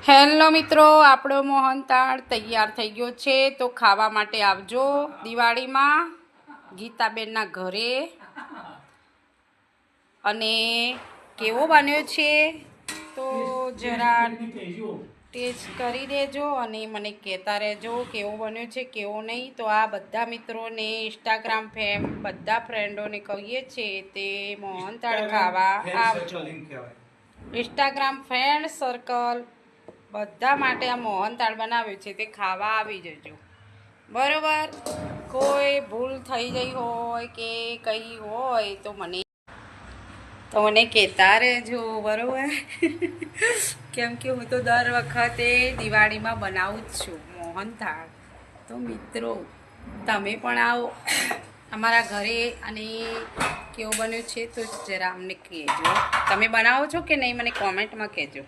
Hello મિત્રો, આપણો મોહનથાળ તૈયાર થઈ ગયો છે, તો ખાવા માટે આવજો દિવાળીમાં ગીતાબેનના ઘરે। અને કેવો બન્યો છે તો જરા ટેસ્ટ કરી દેજો અને મને કહેતા રહેજો કેવો બન્યો છે કેવો નહીં। તો આ બધા મિત્રોને ઇન્સ્ટાગ્રામ બધા ફ્રેન્ડોને કહીએ છીએ તે મોહનથાળ ખાવા આવજો। ઇન્સ્ટાગ્રામ ફ્રેન્ડ સર્કલ બધા માટે આ મોહનથાળ બનાવ્યું છે તે ખાવા આવી જજો, બરાબર। કોઈ ભૂલ થઈ ગઈ હોય કે કંઈ હોય તો મને કહેતા રહેજો, બરાબર। કેમ કે હું તો દર વખતે દિવાળીમાં બનાવું જ છું મોહનથાળ। તો મિત્રો તમે પણ આવો અમારા ઘરે અને કેવું બન્યું છે તો જરા અમને કહેજો। તમે બનાવો છો કે નહીં મને કોમેન્ટમાં કહેજો।